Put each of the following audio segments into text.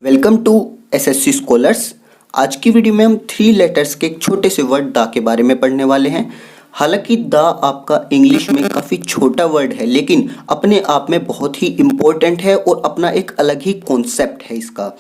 Welcome to SSC scholars. आज की video में हम 3 लेटर्स के एक छोटे से वर्ड दा के बारे में पढ़ने वाले हैं। हालांकि दा आपका इंग्लिश में काफ़ी छोटा वर्ड है, लेकिन अपने आप में बहुत ही इम्पोर्टेंट है और अपना एक अलग ही कॉन्सेप्ट है इसका।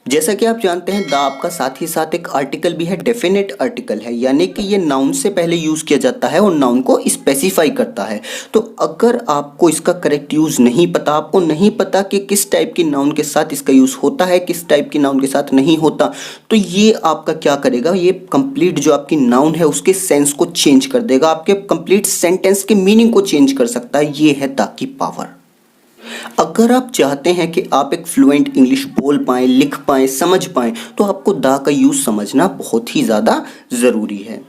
जैसा कि आप जानते हैं, दा आपका साथ ही साथ एक आर्टिकल भी है, डेफिनेट आर्टिकल है, यानी कि ये नाउन से पहले यूज़ किया जाता है और नाउन को स्पेसिफाई करता है। तो अगर आपको इसका करेक्ट यूज़ नहीं पता, आपको नहीं पता कि किस टाइप की नाउन के साथ इसका यूज़ होता है, किस टाइप की नाउन के साथ नहीं होता, तो ये आपका क्या करेगा, ये कंप्लीट जो आपकी नाउन है उसके सेंस को चेंज कर देगा, आपके कंप्लीट सेंटेंस के मीनिंग को चेंज कर सकता है। ये है दा की पावर। अगर आप चाहते हैं कि आप एक फ्लुएंट इंग्लिश बोल पाएं, लिख पाएं, समझ पाएं, तो आपको दा का यूज़ समझना बहुत ही ज़्यादा ज़रूरी है।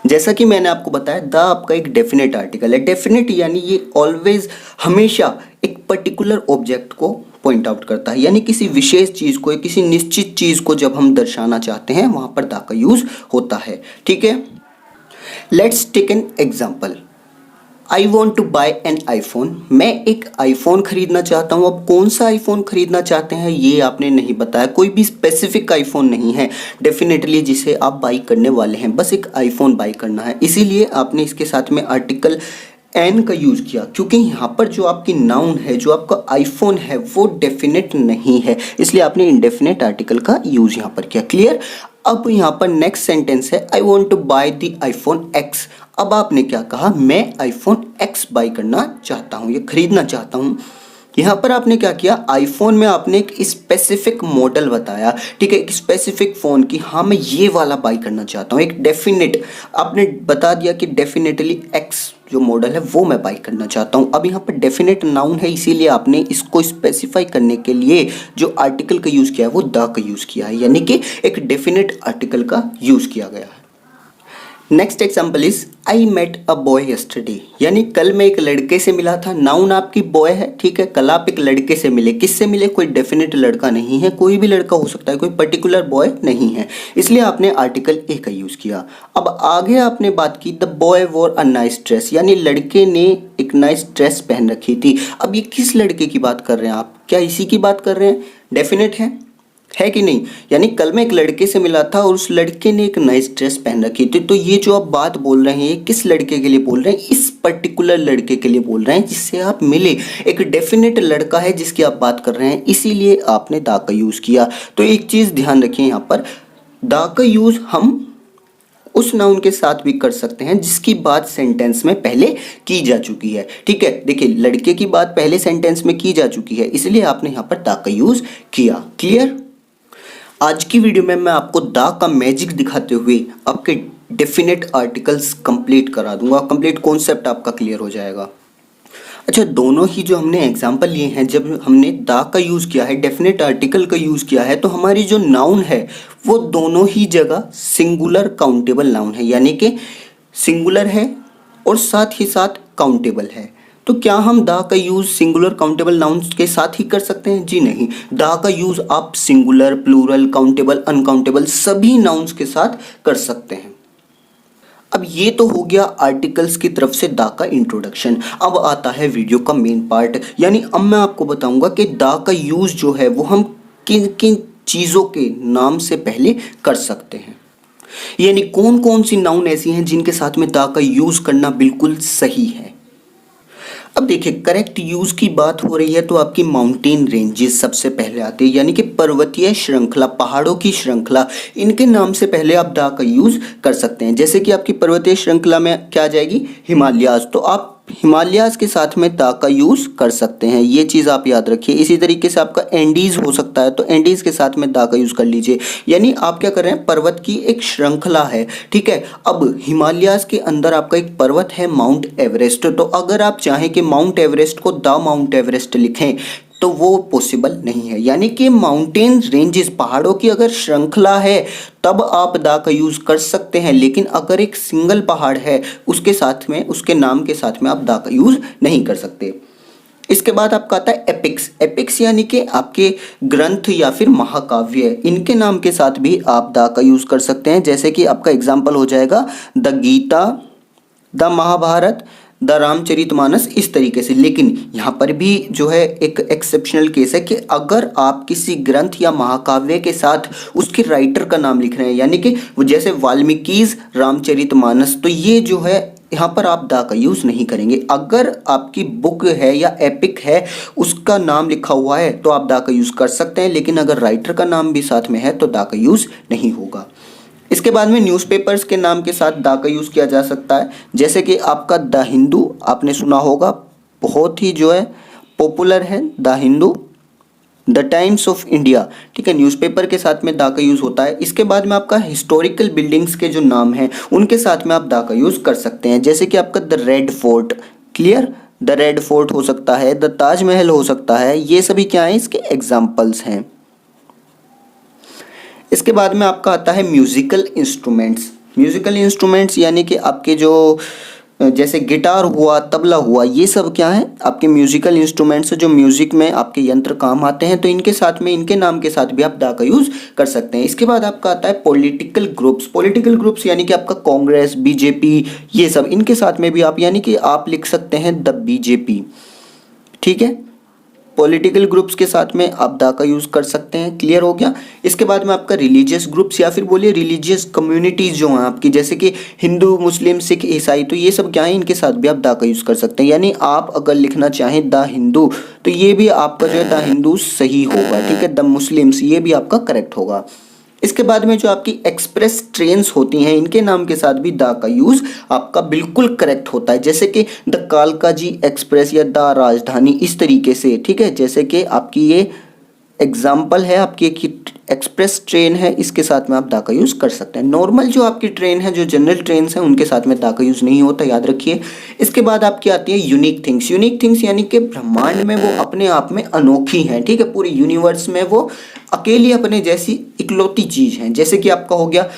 जैसा कि मैंने आपको बताया, दा आपका एक डेफिनेट आर्टिकल है। डेफिनेट यानी ये ऑलवेज, हमेशा एक पर्टिकुलर ऑब्जेक्ट को पॉइंट आउट करता है, यानी किसी विशेष चीज़ को, किसी निश्चित चीज़ को जब हम दर्शाना चाहते हैं वहाँ पर दा का यूज़ होता है। ठीक है, let's take an example. I want to buy an iPhone. मैं एक आईफोन खरीदना चाहता हूँ। अब कौन सा आईफोन खरीदना चाहते हैं ये आपने नहीं बताया, कोई भी स्पेसिफिक आईफोन नहीं है डेफिनेटली जिसे आप बाई करने वाले हैं, बस एक आईफोन बाई करना है। इसीलिए आपने इसके साथ में आर्टिकल एन का यूज़ किया, क्योंकि यहाँ पर जो आपकी नाउन है, जो आपका आईफोन है, वो डेफिनेट नहीं है, इसलिए आपने इंडेफिनेट आर्टिकल का यूज़ यहाँ पर किया। क्लियर। अब यहाँ पर नेक्स्ट सेंटेंस है, I want to buy the iPhone X. अब आपने क्या कहा, मैं आईफोन एक्स बाई करना चाहता हूँ, ये खरीदना चाहता हूँ। यहाँ पर आपने क्या किया, आईफोन में आपने एक स्पेसिफिक मॉडल बताया, ठीक है, एक स्पेसिफिक फ़ोन की, हाँ मैं ये वाला बाई करना चाहता हूँ। एक डेफिनेट आपने बता दिया कि डेफिनेटली एक्स जो मॉडल है वो मैं बाई करना चाहता हूँ। अब यहाँ पर डेफिनेट नाउन है, इसीलिए आपने इसको स्पेसिफाई करने के लिए जो आर्टिकल का यूज़ किया है वो द का यूज़ किया है, यानी कि एक डेफिनेट आर्टिकल का यूज़ किया गया है। Next example is I met a boy yesterday, यानी कल मैं एक लड़के से मिला था। नाउन आपकी बॉय है, ठीक है, कल आप एक लड़के से मिले। किससे मिले, कोई डेफिनेट लड़का नहीं है, कोई भी लड़का हो सकता है, कोई पर्टिकुलर बॉय नहीं है, इसलिए आपने आर्टिकल ए का यूज़ किया। अब आगे आपने बात की, द बॉय वोर अ नाइस ड्रेस, यानी लड़के ने एक नाइस ड्रेस पहन रखी थी। अब ये किस लड़के की बात कर रहे हैं आप, क्या इसी की बात कर रहे हैं, डेफिनेट है कि नहीं। यानी कल मैं एक लड़के से मिला था और उस लड़के ने एक नाइस ड्रेस पहन रखी थी। तो ये जो आप बात बोल रहे हैं, किस लड़के के लिए बोल रहे हैं, इस पर्टिकुलर लड़के के लिए बोल रहे हैं जिससे आप मिले। एक डेफिनेट लड़का है जिसकी आप बात कर रहे हैं, इसीलिए आपने दा का यूज़ किया। तो एक चीज़ ध्यान रखिए, यहाँ पर दा का यूज़ हम उस नाउन के साथ भी कर सकते हैं जिसकी बात सेंटेंस में पहले की जा चुकी है। ठीक है, देखिए लड़के की बात पहले सेंटेंस में की जा चुकी है, इसलिए आपने यहाँ पर दा का यूज़ किया। क्लियर। आज की वीडियो में मैं आपको दा का मैजिक दिखाते हुए आपके डेफिनेट आर्टिकल्स कंप्लीट करा दूंगा, कंप्लीट कॉन्सेप्ट आपका क्लियर हो जाएगा। अच्छा, दोनों ही जो हमने एग्जांपल लिए हैं, जब हमने दा का यूज़ किया है, डेफिनेट आर्टिकल का यूज़ किया है, तो हमारी जो नाउन है वो दोनों ही जगह सिंगुलर काउंटेबल नाउन है, यानी कि सिंगुलर है और साथ ही साथ काउंटेबल है। तो क्या हम दा का यूज़ सिंगुलर काउंटेबल नाउन्स के साथ ही कर सकते हैं? जी नहीं, दा का यूज़ आप सिंगुलर, प्लूरल, काउंटेबल, अनकाउंटेबल सभी नाउन्स के साथ कर सकते हैं। अब ये तो हो गया आर्टिकल्स की तरफ से दा का इंट्रोडक्शन। अब आता है वीडियो का मेन पार्ट, यानी अब मैं आपको बताऊंगा कि दा का यूज़ जो है वो हम किन किन चीज़ों के नाम से पहले कर सकते हैं, यानी कौन कौन सी नाउन ऐसी हैं जिनके साथ में दा का यूज़ करना बिल्कुल सही है। अब देखिए, करेक्ट यूज़ की बात हो रही है तो आपकी माउंटेन रेंजेस सबसे पहले आती है, यानी कि पर्वतीय श्रृंखला, पहाड़ों की श्रृंखला, इनके नाम से पहले आप दा का यूज़ कर सकते हैं। जैसे कि आपकी पर्वतीय श्रृंखला में क्या आ जाएगी, हिमालयाज, तो आप हिमालयाज के साथ में दा का यूज़ कर सकते हैं, ये चीज़ आप याद रखिए। इसी तरीके से आपका एंडीज़ हो सकता है, तो एंडीज़ के साथ में दा का यूज़ कर लीजिए, यानी आप क्या कर रहे हैं, पर्वत की एक श्रृंखला है। ठीक है, अब हिमालयाज के अंदर आपका एक पर्वत है माउंट एवरेस्ट, तो अगर आप चाहें कि माउंट एवरेस्ट को द माउंट एवरेस्ट लिखें तो वो पॉसिबल नहीं है, यानी कि माउंटेन रेंजेस, पहाड़ों की अगर श्रृंखला है तब आप दा का यूज़ कर सकते हैं, लेकिन अगर एक सिंगल पहाड़ है उसके साथ में, उसके नाम के साथ में आप दा का यूज़ नहीं कर सकते। इसके बाद आपका आता है एपिक्स। एपिक्स यानी कि आपके ग्रंथ या फिर महाकाव्य, इनके नाम के साथ भी आप दा का यूज़ कर सकते हैं। जैसे कि आपका एग्जाम्पल हो जाएगा the Gita, the Mahabharata, the Ramcharitmanas इस तरीके से। लेकिन यहाँ पर भी जो है एक एक्सेप्शनल केस है कि अगर आप किसी ग्रंथ या महाकाव्य के साथ उसके राइटर का नाम लिख रहे हैं, यानी कि जैसे वाल्मीकि's रामचरितमानस, तो ये जो है यहाँ पर आप दा का यूज़ नहीं करेंगे। अगर आपकी बुक है या एपिक है उसका नाम लिखा हुआ है तो आप दा का यूज़ कर सकते हैं, लेकिन अगर राइटर का नाम भी साथ में है तो दा का यूज़ नहीं होगा। इसके बाद में न्यूज़पेपर्स के नाम के साथ दा का यूज़ किया जा सकता है, जैसे कि आपका द हिंदू आपने सुना होगा, बहुत ही जो है पॉपुलर है the Hindu, the times of India, ठीक है, न्यूज़पेपर के साथ में दा का यूज़ होता है। इसके बाद में आपका हिस्टोरिकल बिल्डिंग्स के जो नाम हैं उनके साथ में आप दा का यूज़ कर सकते हैं, जैसे कि आपका the red fort, clear, the red fort हो सकता है, द ताजमहल हो सकता है, ये सभी क्या हैं, इसके एग्जाम्पल्स हैं। इसके बाद में आपका आता है म्यूज़िकल इंस्ट्रूमेंट्स। म्यूज़िकल इंस्ट्रूमेंट्स यानी कि आपके जो जैसे गिटार हुआ, तबला हुआ, ये सब क्या है आपके म्यूज़िकल इंस्ट्रूमेंट्स जो म्यूज़िक में आपके यंत्र काम आते हैं, तो इनके साथ में, इनके नाम के साथ भी आप दा का यूज़ कर सकते हैं। इसके बाद आपका आता है पॉलिटिकल ग्रुप्स। पॉलिटिकल ग्रुप्स यानी कि आपका कांग्रेस, बीजेपी, ये सब, इनके साथ में भी आप यानी कि आप लिख सकते हैं द बीजेपी, ठीक है। पॉलिटिकल ग्रुप्स के साथ में आप दा का यूज़ कर सकते हैं, क्लियर हो गया। इसके बाद में आपका रिलीजियस ग्रुप्स या फिर बोलिए रिलीजियस कम्युनिटीज़ जो हैं आपकी, जैसे कि हिंदू, मुस्लिम, सिख, ईसाई, तो ये सब क्या है, इनके साथ भी आप दा का यूज़ कर सकते हैं। यानी आप अगर लिखना चाहें द हिंदू तो ये भी आपका जो है द हिंदू सही होगा, ठीक है। द मुस्लिम्स ये भी आपका करेक्ट होगा। इसके बाद में जो आपकी एक्सप्रेस ट्रेन्स होती हैं इनके नाम के साथ भी दा का यूज़ आपका बिल्कुल करेक्ट होता है, जैसे कि द कालकाजी एक्सप्रेस या द राजधानी, इस तरीके से, ठीक है। जैसे कि आपकी ये एग्जाम्पल है, आपकी एक एक्सप्रेस ट्रेन है, इसके साथ में आप दा का यूज़ कर सकते हैं। नॉर्मल जो आपकी ट्रेन है, जो जनरल ट्रेन हैं, उनके साथ में दा का यूज़ नहीं होता, याद रखिए। इसके बाद आपकी आती है यूनिक थिंग्स। यूनिक थिंग्स यानी कि ब्रह्मांड में वो अपने आप में अनोखी हैं, ठीक है, पूरे यूनिवर्स में वो अकेली अपने जैसी इकलौती चीज़ हैं, जैसे कि आपका हो गया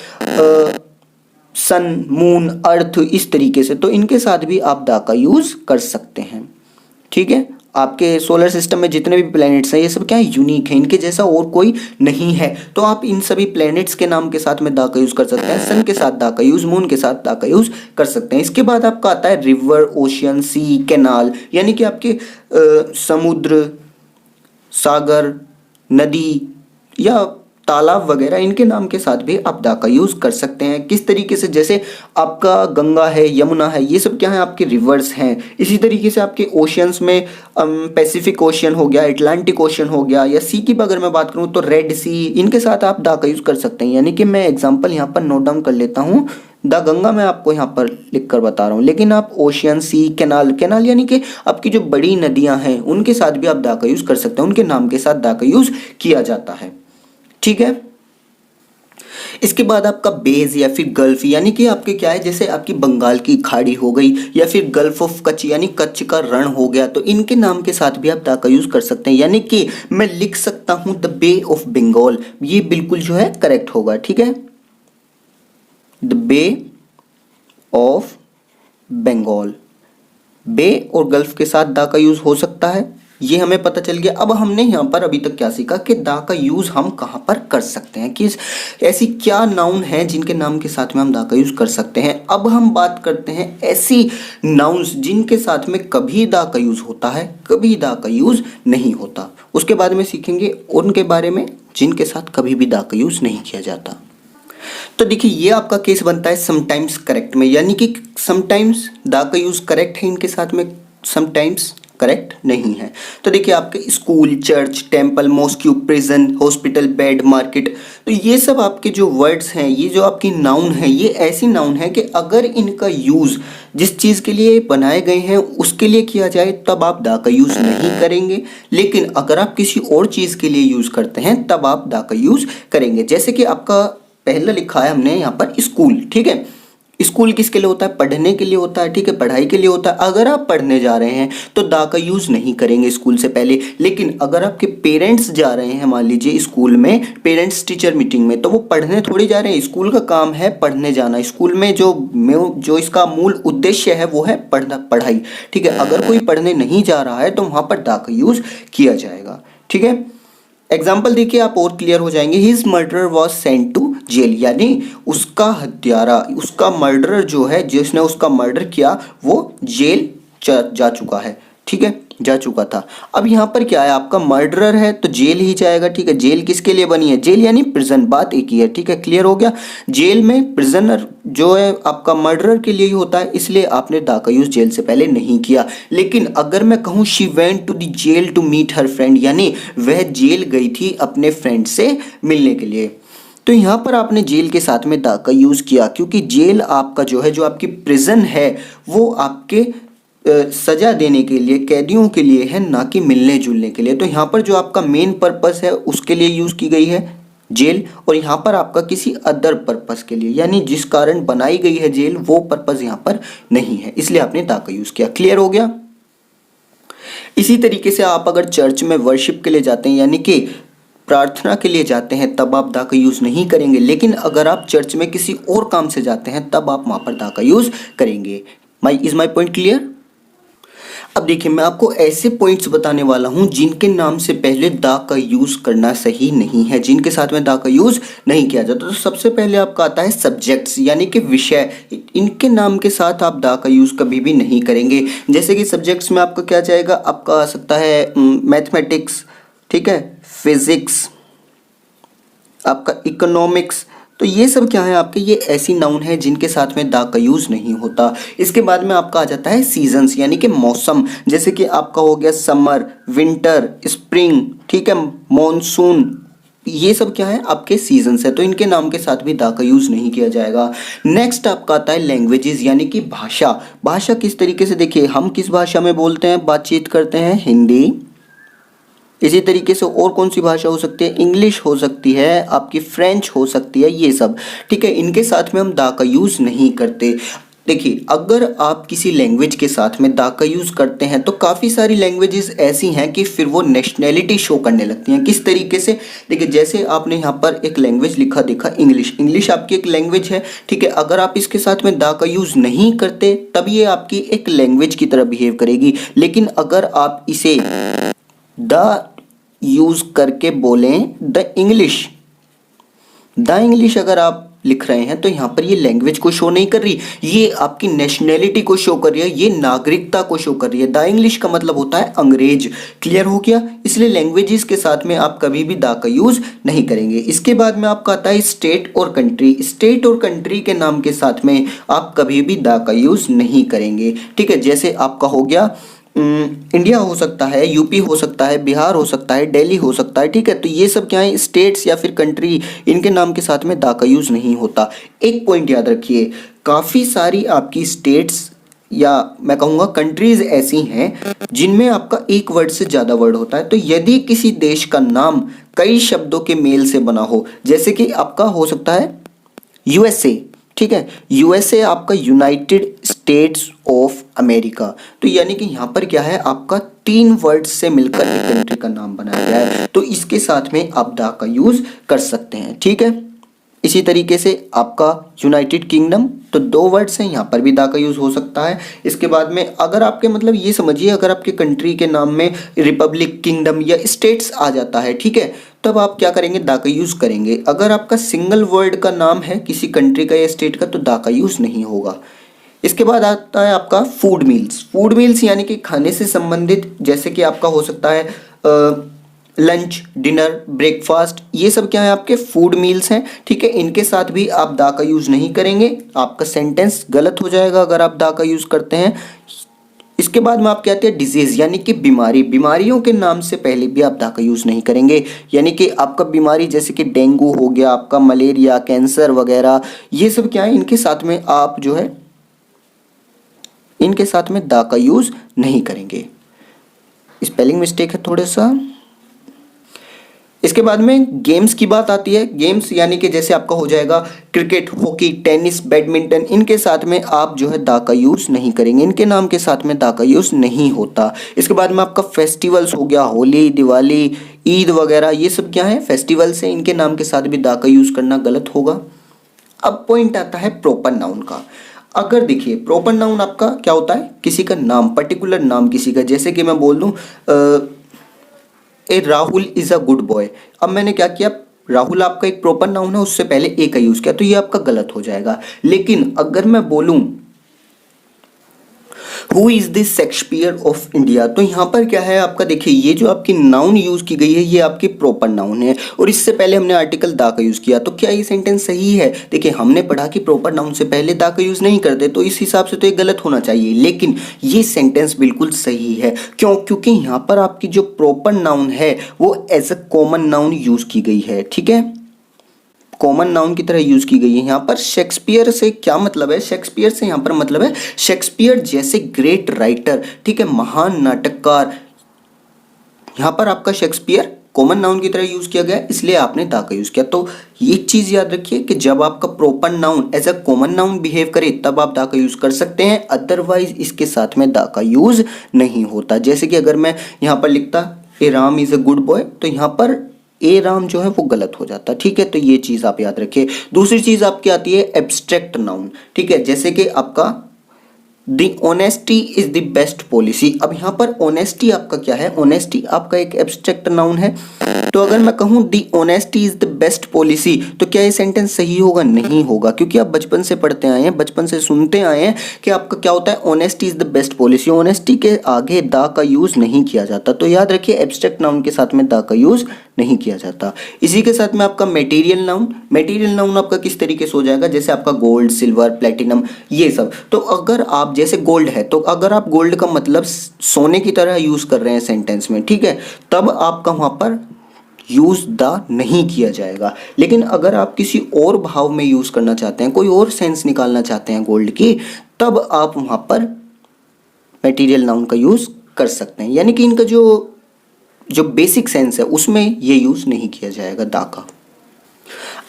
सन, मून, अर्थ, इस तरीके से, तो इनके साथ भी आप दा का यूज़ कर सकते हैं, ठीक है। आपके सोलर सिस्टम में जितने भी प्लैनेट्स हैं ये सब क्या है, यूनिक है, इनके जैसा और कोई नहीं है, तो आप इन सभी प्लैनेट्स के नाम के साथ में दा का यूज़ कर सकते हैं। सन के साथ दा का यूज़, मून के साथ दा का यूज़ कर सकते हैं। इसके बाद आपका आता है रिवर, ओशियन, सी, कैनाल, यानी कि आपके समुद्र, सागर, नदी या तालाब वगैरह, इनके नाम के साथ भी आप दा का यूज़ कर सकते हैं। किस तरीके से, जैसे आपका गंगा है, यमुना है, ये सब क्या है आपके रिवर्स हैं। इसी तरीके से आपके ओशियंस में पैसिफिक ओशियन हो गया, अटलांटिक ओशियन हो गया, या सी की अगर मैं बात करूँ तो रेड सी, इनके साथ आप दा का यूज़ कर सकते हैं। यानी कि मैं एग्जाम्पल यहाँ पर नोट डाउन कर लेता हूँ, द गंगा मैं आपको यहाँ पर लिख कर बता रहा हूँ, लेकिन आप ओशियन, सी, कैनाल, कैनाल यानी कि आपकी जो बड़ी नदियाँ हैं उनके साथ भी आप दा का यूज़ कर सकते हैं, उनके नाम के साथ दा का यूज़ किया जाता है, ठीक है। इसके बाद आपका बेज या फिर गल्फ, यानी कि आपके क्या है, जैसे आपकी बंगाल की खाड़ी हो गई या फिर गल्फ ऑफ कच्छ यानी कच्छ का रण हो गया, तो इनके नाम के साथ भी आप दा का यूज़ कर सकते हैं। यानी कि मैं लिख सकता हूं द बे ऑफ बंगाल, ये बिल्कुल जो है करेक्ट होगा, ठीक है, द बे ऑफ बंगाल। बे और गल्फ के साथ दा का यूज़ हो सकता है, ये हमें पता चल गया। अब हमने यहाँ पर अभी तक क्या सीखा कि दा का यूज़ हम कहाँ पर कर सकते हैं, कि ऐसी क्या नाउन हैं जिनके नाम के साथ में हम दा का यूज़ कर सकते हैं। अब हम बात करते हैं ऐसी नाउन्स जिनके साथ में कभी दा का यूज़ होता है, कभी दा का यूज़ नहीं होता। उसके बाद में सीखेंगे उनके बारे में जिनके साथ कभी भी दा का यूज़ नहीं किया जाता। तो देखिए ये आपका केस बनता है समटाइम्स करेक्ट में, यानी कि समटाइम्स दा का यूज़ करेक्ट है इनके साथ में, समटाइम्स करेक्ट नहीं है। तो देखिए आपके school, church, temple, mosque, prison, hospital, bed, market, तो ये सब आपके जो वर्ड्स हैं, ये जो आपकी नाउन है, ये ऐसी नाउन है कि अगर इनका यूज़ जिस चीज़ के लिए बनाए गए हैं उसके लिए किया जाए तब आप दा का यूज़ नहीं करेंगे, लेकिन अगर आप किसी और चीज़ के लिए यूज़ करते हैं तब आप दा का यूज़ करेंगे। जैसे कि आपका पहला लिखा है हमने यहाँ पर स्कूल, ठीक है, स्कूल किसके लिए होता है, पढ़ने के लिए होता है, ठीक है, पढ़ाई के लिए होता है। अगर आप पढ़ने जा रहे हैं तो दा का यूज़ नहीं करेंगे स्कूल से पहले, लेकिन अगर आपके पेरेंट्स जा रहे हैं मान लीजिए स्कूल में, पेरेंट्स टीचर मीटिंग में, तो वो पढ़ने थोड़ी जा रहे हैं, स्कूल का काम है पढ़ने जाना। स्कूल में जो इसका मूल उद्देश्य है वो है पढ़ाई, ठीक है। अगर कोई पढ़ने नहीं जा रहा है तो वहाँ पर दा का यूज़ किया जाएगा, ठीक है। एग्जाम्पल देखिए आप और क्लियर हो जाएंगे। His murderer was sent to jail, यानी उसका हत्यारा, उसका मर्डरर जो है, जिसने उसका मर्डर किया, वो जेल जा चुका है, ठीक है, जा चुका था। अब यहाँ पर क्या है, आपका मर्डरर है तो जेल ही जाएगा, ठीक है। जेल किसके लिए बनी है, जेल यानी प्रिजन, बात एक ही है, ठीक है, क्लियर हो गया। जेल में प्रिजनर जो है आपका मर्डरर के लिए ही होता है, इसलिए आपने दा का यूज जेल से पहले नहीं किया। लेकिन अगर मैं कहूँ she went to the jail to meet her friend, यानी वह जेल गई थी अपने फ्रेंड से मिलने के लिए, तो यहाँ पर आपने जेल के साथ में दा का यूज किया, क्योंकि जेल आपका जो है, जो आपकी प्रिजन है, वो आपके सजा देने के लिए, कैदियों के लिए है, ना कि मिलने जुलने के लिए। तो यहाँ पर जो आपका मेन पर्पस है उसके लिए यूज की गई है जेल, और यहाँ पर आपका किसी अदर पर्पस के लिए, यानी जिस कारण बनाई गई है जेल, वो पर्पस यहाँ पर नहीं है, इसलिए आपने दा का यूज किया। क्लियर हो गया। इसी तरीके से आप अगर चर्च में वर्शिप के लिए जाते हैं, यानी कि प्रार्थना के लिए जाते हैं, तब आप दा का यूज नहीं करेंगे। लेकिन अगर आप चर्च में किसी और काम से जाते हैं, तब आप वहां पर दा का यूज करेंगे। My point clear. अब देखिए, मैं आपको ऐसे पॉइंट्स बताने वाला हूं जिनके नाम से पहले दा का यूज करना सही नहीं है, जिनके साथ में दा का यूज नहीं किया जाता। तो सबसे पहले आपका आता है सब्जेक्ट्स, यानी कि विषय। इनके नाम के साथ आप दा का यूज कभी भी नहीं करेंगे। जैसे कि सब्जेक्ट्स में आपका क्या जाएगा, आपका आ सकता है मैथमेटिक्स, ठीक है, फिजिक्स, आपका इकोनॉमिक्स। तो ये सब क्या है आपके, ये ऐसी नाउन है जिनके साथ में दा का यूज नहीं होता। इसके बाद में आपका आ जाता है सीजन्स, यानी कि मौसम। जैसे कि आपका हो गया समर, विंटर, स्प्रिंग, ठीक है, मॉनसून। ये सब क्या है आपके सीजन्स है, तो इनके नाम के साथ भी दा का यूज नहीं किया जाएगा। नेक्स्ट आपका आता है लैंग्वेजेस, यानी कि भाषा। भाषा किस तरीके से, देखिए हम किस भाषा में बोलते हैं, बातचीत करते हैं, हिंदी। इसी तरीके से और कौन सी भाषा हो सकती है, इंग्लिश हो सकती है, आपकी फ्रेंच हो सकती है, ये सब, ठीक है। इनके साथ में हम दा का यूज नहीं करते। देखिए, अगर आप किसी लैंग्वेज के साथ में दा का यूज करते हैं, तो काफ़ी सारी लैंग्वेजेस ऐसी हैं कि फिर वो नेशनैलिटी शो करने लगती हैं। किस तरीके से, देखिए जैसे आपने यहाँ पर एक लैंग्वेज लिखा देखा, इंग्लिश। इंग्लिश आपकी एक लैंग्वेज है, ठीक है। अगर आप इसके साथ में दा का यूज नहीं करते, तब ये आपकी एक लैंग्वेज की तरह बिहेव करेगी। लेकिन अगर आप इसे द यूज करके बोलें द इंग्लिश अगर आप लिख रहे हैं, तो यहां पर ये लैंग्वेज को शो नहीं कर रही, ये आपकी नेशनैलिटी को शो कर रही है, ये नागरिकता को शो कर रही है। द इंग्लिश का मतलब होता है अंग्रेज। क्लियर हो गया। इसलिए लैंग्वेजेस के साथ में आप कभी भी दा का यूज नहीं करेंगे। इसके बाद में आपका आता है स्टेट और कंट्री। स्टेट और कंट्री के नाम के साथ में आप कभी भी दा का यूज नहीं करेंगे, ठीक है। जैसे आपका हो गया इंडिया हो सकता है, यूपी हो सकता है, बिहार हो सकता है, दिल्ली हो सकता है, ठीक है। तो ये सब क्या है, स्टेट्स या फिर कंट्री, इनके नाम के साथ में दा का यूज नहीं होता। एक पॉइंट याद रखिए, काफ़ी सारी आपकी स्टेट्स या मैं कहूँगा कंट्रीज ऐसी हैं जिनमें आपका एक वर्ड से ज़्यादा वर्ड होता है। तो यदि किसी देश का नाम कई शब्दों के मेल से बना हो, जैसे कि आपका हो सकता है यूएसए, ठीक है, यूएसए आपका यूनाइटेड स्टेट्स ऑफ अमेरिका। तो यानी कि यहाँ पर क्या है, आपका 3 वर्ड्स से मिलकर एक कंट्री का नाम बनाया गया है, तो इसके साथ में आप दा का यूज कर सकते हैं, ठीक है। इसी तरीके से आपका यूनाइटेड किंगडम, तो 2 वर्ड्स हैं, यहाँ पर भी दा का यूज हो सकता है। इसके बाद में अगर आपके मतलब ये समझिए, अगर आपके कंट्री के नाम में रिपब्लिक, किंगडम या स्टेट्स आ जाता है, ठीक है, तब आप क्या करेंगे, दा का यूज करेंगे। अगर आपका सिंगल वर्ड का नाम है किसी कंट्री का या स्टेट का, तो दा का यूज नहीं होगा। इसके बाद आता है आपका फूड मील्स। फूड मील्स यानी कि खाने से संबंधित, जैसे कि आपका हो सकता है लंच, डिनर, ब्रेकफास्ट, ये सब क्या है आपके फूड मील्स हैं, ठीक है। इनके साथ भी आप दा का यूज नहीं करेंगे, आपका सेंटेंस गलत हो जाएगा अगर आप दा का यूज करते हैं। इसके बाद में आप कहते हैं डिजीज, यानी कि बीमारी। बीमारियों के नाम से पहले भी आप दा का यूज नहीं करेंगे, यानी कि आपका बीमारी जैसे कि डेंगू हो गया, आपका मलेरिया, कैंसर वगैरह, ये सब क्या है, इनके साथ में आप जो है, इनके साथ में दा का यूज नहीं करेंगे। स्पेलिंग मिस्टेक है थोड़ा सा। इसके बाद में गेम्स की बात आती है। गेम्स यानी कि जैसे आपका हो जाएगा क्रिकेट, हॉकी, टेनिस, बैडमिंटन, इनके साथ में आप जो है दा का यूज नहीं करेंगे, इनके नाम के साथ में दा का यूज नहीं होता। इसके बाद में आपका फेस्टिवल्स हो गया, होली, दिवाली, ईद वगैरह, ये सब क्या है, फेस्टिवल्स हैं, इनके नाम के साथ भी दा का यूज करना गलत होगा। अब पॉइंट आता है प्रॉपर नाउन का। अगर देखिए, प्रॉपर नाउन आपका क्या होता है, किसी का नाम, पर्टिकुलर नाम किसी का, जैसे कि मैं बोल दूं A Rahul is a good boy. अब मैंने क्या किया, राहुल आपका एक प्रॉपर नाउन है, उससे पहले ए का यूज किया, तो ये आपका गलत हो जाएगा। लेकिन अगर मैं बोलूं who is this Shakespeare of India. तो यहाँ पर क्या है आपका, देखिए ये जो आपकी नाउन यूज की गई है ये आपकी प्रॉपर नाउन है, और इससे पहले हमने आर्टिकल दा का यूज किया। तो क्या ये सेंटेंस सही है? देखिए हमने पढ़ा कि प्रॉपर नाउन से पहले दा का यूज नहीं करते, तो इस हिसाब से तो ये गलत होना चाहिए, लेकिन ये सेंटेंस बिल्कुल सही है। क्यों? क्योंकि यहाँ पर आपकी जो प्रॉपर नाउन है वो as a common noun use की गई है। ठीक है, कॉमन नाउन की तरह यूज की गई है। यहाँ पर शेक्सपियर से क्या मतलब है? शेक्सपियर से यहाँ पर मतलब है शेक्सपियर जैसे ग्रेट राइटर, ठीक है, महान नाटककार। यहाँ पर आपका शेक्सपियर कॉमन नाउन की तरह यूज किया गया, इसलिए आपने दा का यूज किया। तो ये चीज याद रखिए कि जब आपका proper noun as a common noun behave करे तब आप दा का यूज कर सकते हैं, अदरवाइज इसके साथ में दा का यूज नहीं होता। जैसे कि अगर मैं यहाँ पर लिखता A Ram is a good boy, तो यहाँ पर ए राम जो है वो गलत हो जाता। ठीक है, तो ये चीज आप याद रखिए। दूसरी चीज आपकी आती है एब्स्ट्रैक्ट नाउन। ठीक है, जैसे कि आपका the honesty is the best policy. अब यहाँ पर ऑनेस्टी आपका क्या है? ऑनेस्टी आपका एक एब्स्ट्रैक्ट नाउन है। तो अगर मैं कहूँ the honesty is the best policy, तो क्या ये सेंटेंस सही होगा? नहीं होगा, क्योंकि आप बचपन से पढ़ते आए हैं, बचपन से सुनते आए हैं कि आपका क्या होता है, honesty is the best policy. Honesty के आगे दा का यूज नहीं किया जाता। तो याद रखिए एब्स्ट्रैक्ट नाउन के साथ में दा का यूज नहीं किया जाता। इसी के साथ में आपका मटेरियल नाउन। मटेरियल नाउन आपका किस तरीके से हो जाएगा? जैसे आपका गोल्ड, सिल्वर, प्लेटिनम, ये सब। तो अगर आप जैसे गोल्ड है, तो अगर आप गोल्ड का मतलब सोने की तरह यूज कर रहे हैं सेंटेंस में, ठीक है, तब आपका वहां पर यूज द नहीं किया जाएगा। लेकिन अगर आप किसी और भाव में यूज करना चाहते हैं, कोई और सेंस निकालना चाहते हैं गोल्ड की, तब आप वहां पर मटेरियल नाउन का यूज कर सकते हैं। यानी कि इनका जो बेसिक सेंस है उसमें ये यूज नहीं किया जाएगा दा का।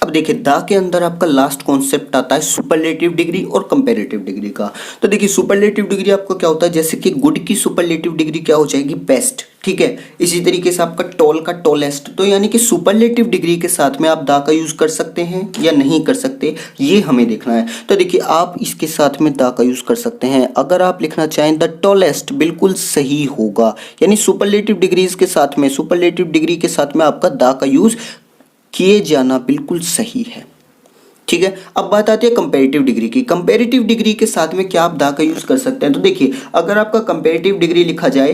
अब देखिए दा के अंदर आपका लास्ट कॉन्सेप्ट आता है सुपरलेटिव डिग्री और कंपैरेटिव डिग्री का। तो देखिए सुपरलेटिव डिग्री आपको क्या होता है, जैसे कि गुड की सुपरलेटिव डिग्री क्या हो जाएगी? बेस्ट। ठीक है, इसी तरीके से आपका टॉल का टॉलेस्ट। तो यानी कि सुपरलेटिव डिग्री के साथ में आप दा का यूज कर सकते हैं या नहीं कर सकते, ये हमें देखना है। तो देखिए आप इसके साथ में दा का यूज कर सकते हैं। अगर आप लिखना चाहें द टॉलेस्ट, बिल्कुल सही होगा। यानी सुपरलेटिव डिग्रीज के साथ में, सुपरलेटिव डिग्री के साथ में आपका दा का यूज किए जाना बिल्कुल सही है। ठीक है, अब बात आती है कंपैरेटिव डिग्री की। कंपैरेटिव डिग्री के साथ में क्या आप दा का यूज कर सकते हैं? तो देखिए अगर आपका कंपैरेटिव डिग्री लिखा जाए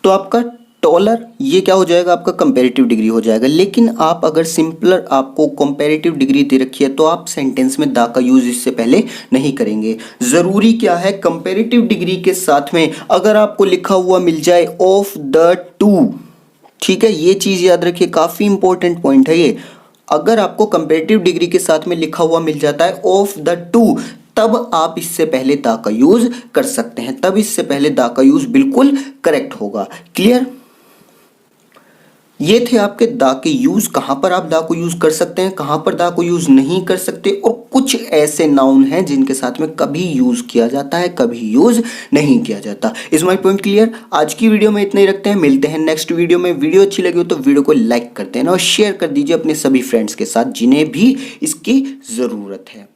तो आपका टॉलर ये क्या हो जाएगा? आपका कंपैरेटिव डिग्री हो जाएगा। लेकिन आप अगर सिंपलर आपको कंपैरेटिव डिग्री दे रखी है तो आप सेंटेंस में दा का यूज इससे पहले नहीं करेंगे। जरूरी क्या है? कंपैरेटिव डिग्री के साथ में अगर आपको लिखा हुआ मिल जाए ऑफ द टू, ठीक है, ये चीज याद रखिए, काफी इंपॉर्टेंट पॉइंट है ये। अगर आपको कंपैरेटिव डिग्री के साथ में लिखा हुआ मिल जाता है ऑफ द टू, तब आप इससे पहले दा का यूज कर सकते हैं, तब इससे पहले दा का यूज बिल्कुल करेक्ट होगा। क्लियर? ये थे आपके दा के यूज, कहां पर आप दा को यूज कर सकते हैं, कहां पर दा को यूज नहीं कर सकते, और कुछ ऐसे नाउन हैं जिनके साथ में कभी यूज किया जाता है, कभी यूज नहीं किया जाता। Is my point clear? आज की वीडियो में इतना ही रखते हैं, मिलते हैं नेक्स्ट वीडियो में। वीडियो अच्छी लगी हो तो वीडियो को लाइक कर देना और शेयर कर दीजिए अपने सभी फ्रेंड्स के साथ जिन्हें भी इसकी जरूरत है।